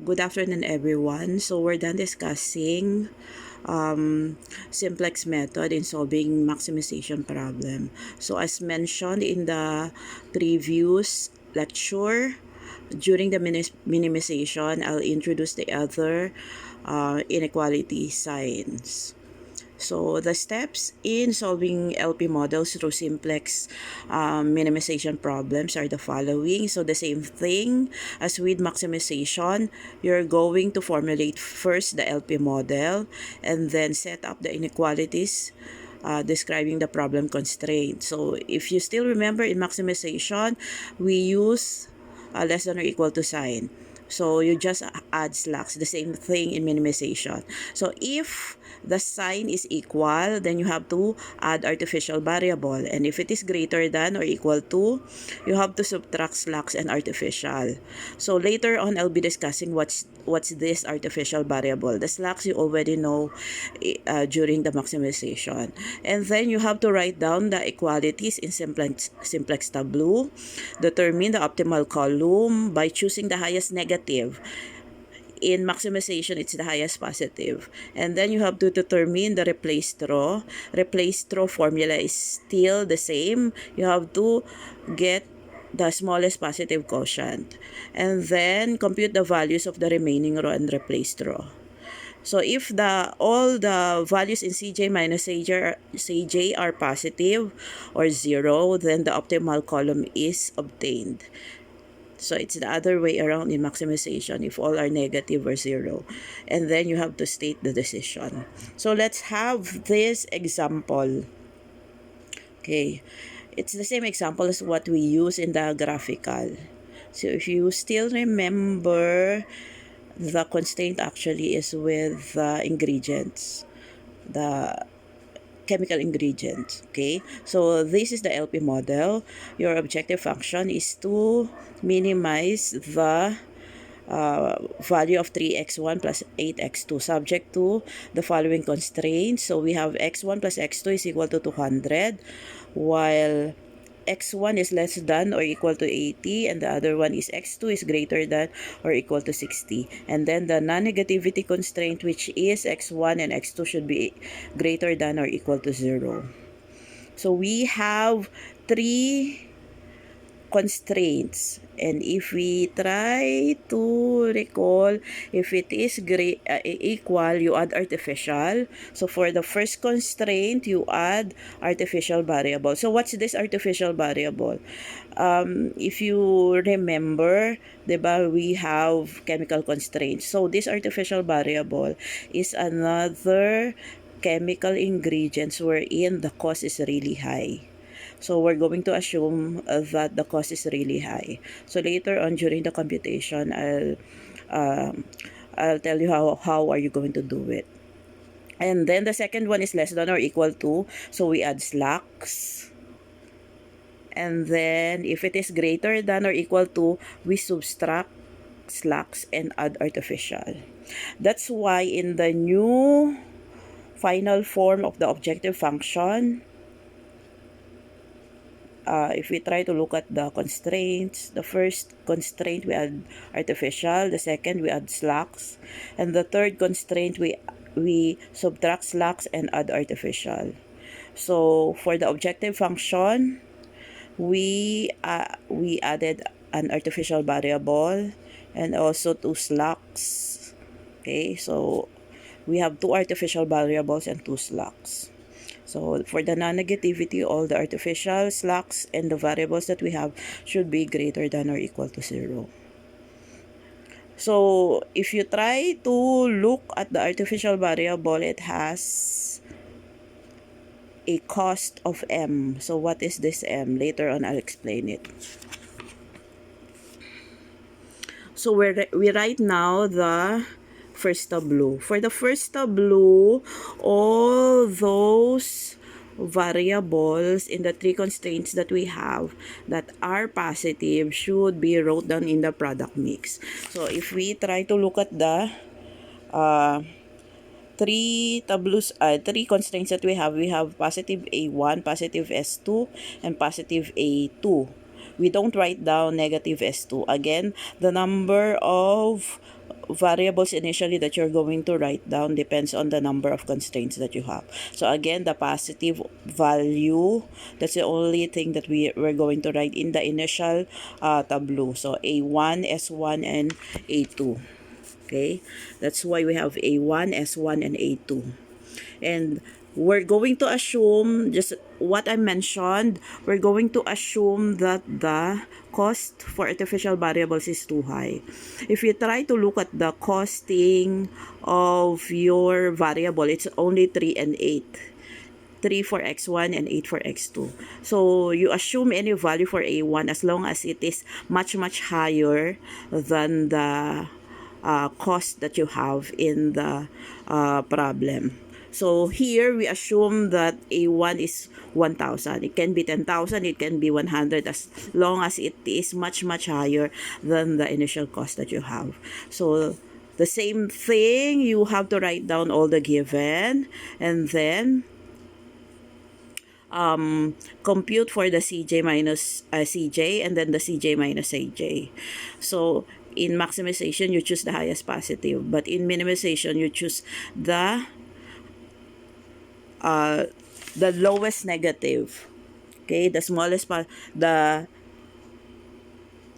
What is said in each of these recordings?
Good afternoon, everyone. So we're done discussing Simplex method in solving maximization problem. So as mentioned in the previous lecture, during the minimization, I'll introduce the other inequality signs. So the steps in solving LP models through simplex minimization problems are the following. So the same thing as with maximization, you're going to formulate first the LP model and then set up the inequalities describing the problem constraint. So if you still remember in maximization, we use less than or equal to sign. So you just add slacks, the same thing in minimization. So if the sign is equal, then you have to add artificial variable. And if it is greater than or equal to, you have to subtract slacks and artificial. So later on, I'll be discussing what's this artificial variable. The slacks you already know during the maximization. And then you have to write down the equalities in simplex tableau. Determine the optimal column by choosing the highest negative. In maximization, it's the highest positive. And then you have to determine the replaced row. Replaced row formula is still the same. You have to get the smallest positive quotient. And then compute the values of the remaining row and replaced row. So if all the values in Cj minus Cj are positive or 0, then the optimal column is obtained. So it's the other way around in maximization if all are negative or 0. And then you have to state the decision. So let's have this example. Okay. It's the same example as what we use in the graphical. So if you still remember, the constraint actually is with the ingredients, the chemical ingredients. Okay, so this is the LP model. Your objective function is to minimize the value of 3x1 plus 8x2 subject to the following constraints. So we have x1 plus x2 is equal to 200, while x1 is less than or equal to 80, and the other one is x2 is greater than or equal to 60. And then the non-negativity constraint, which is x1 and x2 should be greater than or equal to 0. So we have 3 constraints, and if we try to recall, if it is equal, you add artificial. So for the first constraint, you add artificial variable. So what's this artificial variable? If you remember, diba, we have chemical constraints. So this artificial variable is another chemical ingredients wherein the cost is really high. So we're going to assume that the cost is really high. So later on during the computation, I'll tell you how are you going to do it. And then the second one is less than or equal to, so we add slacks. And then if it is greater than or equal to, we subtract slacks and add artificial. That's why in the new final form of the objective function, if we try to look at the constraints, the first constraint we add artificial, the second we add slacks, and the third constraint we subtract slacks and add artificial. So for the objective function, we added an artificial variable and also 2 slacks. Okay, so we have 2 artificial variables and 2 slacks. So for the non-negativity, all the artificial slacks and the variables that we have should be greater than or equal to 0. So if you try to look at the artificial variable, it has a cost of m. So what is this m? Later on, I'll explain it. So we write now the first tableau. For the first tableau, all those variables in the 3 constraints that we have that are positive should be wrote down in the product mix. So if we try to look at the 3 constraints that we have positive A1, positive S2, and positive A2. We don't write down negative S2. Again, the number of variables initially that you're going to write down depends on the number of constraints that you have. So again, the positive value, that's the only thing that we're going to write in the initial tableau. So A1, S1, and A2. Okay, that's why we have A1, S1, and A2. And we're going to assume just what I mentioned. We're going to assume that the cost for artificial variables is too high. If you try to look at the costing of your variable, it's only 3 and 8. 3 for x1 and 8 for x2. So you assume any value for a1 as long as it is much higher than the cost that you have in the problem. So here we assume that A1 is 1,000. It can be 10,000, it can be 100 as long as it is much higher than the initial cost that you have. So the same thing, you have to write down all the given and then compute for the CJ minus CJ and then the CJ minus AJ. So in maximization, you choose the highest positive, but in minimization, you choose the lowest negative. Okay, the smallest the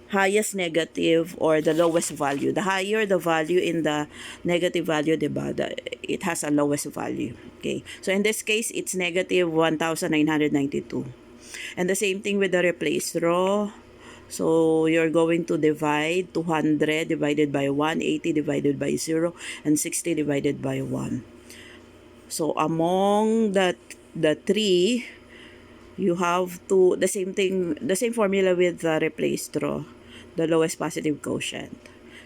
highest negative or the lowest value. The higher the value in the negative value, diba, it has a lowest value. Okay, so in this case, it's negative 1,992. And the same thing with the replace row. So you're going to divide 200 divided by 1, 80 divided by 0, and 60 divided by 1. So among the three, you have to, the same formula with the replaced row, the lowest positive quotient.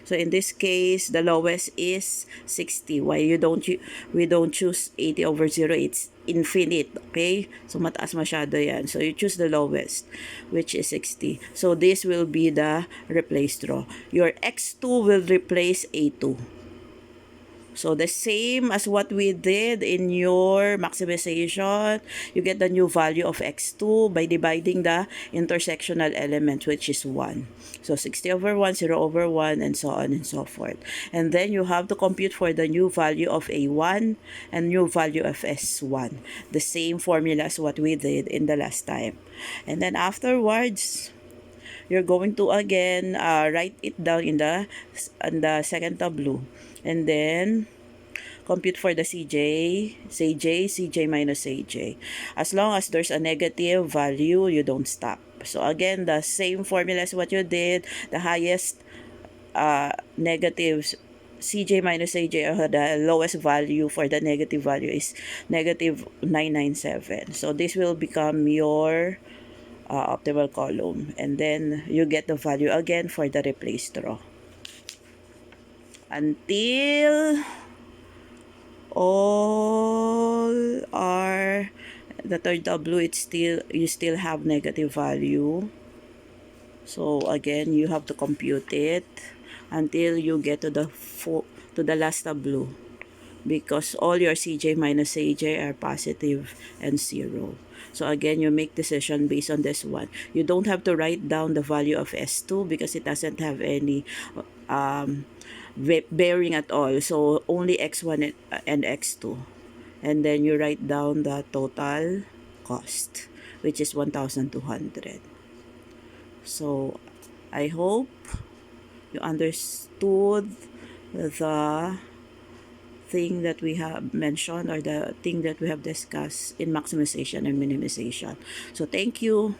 So in this case, the lowest is 60. Why we don't choose 80 over 0? It's infinite, okay? So mataas masyado yan. So you choose the lowest, which is 60. So this will be the replaced row. Your x2 will replace a2. So the same as what we did in your maximization, you get the new value of x2 by dividing the intersectional element, which is 1. So 60 over 1, 0 over 1, and so on and so forth. And then you have to compute for the new value of a1 and new value of s1. The same formula as what we did in the last time. And then afterwards, you're going to again write it down in the second tableau. And then compute for the CJ minus AJ. As long as there's a negative value, you don't stop. So again, the same formula as what you did. The highest negatives, CJ minus AJ, or the lowest value for the negative value is negative 997. So this will become your optimal column. And then you get the value again for the replaced row. Until all are the third tableau, you still have negative value. So again, you have to compute it until you get to the last tableau, because all your CJ minus AJ are positive and 0. So again, you make decision based on this one. You don't have to write down the value of S2 because it doesn't have any bearing at all. So only x1 and x2. And then you write down the total cost, which is 1,200. So I hope you understood the thing that we have mentioned or the thing that we have discussed in maximization and minimization. So thank you.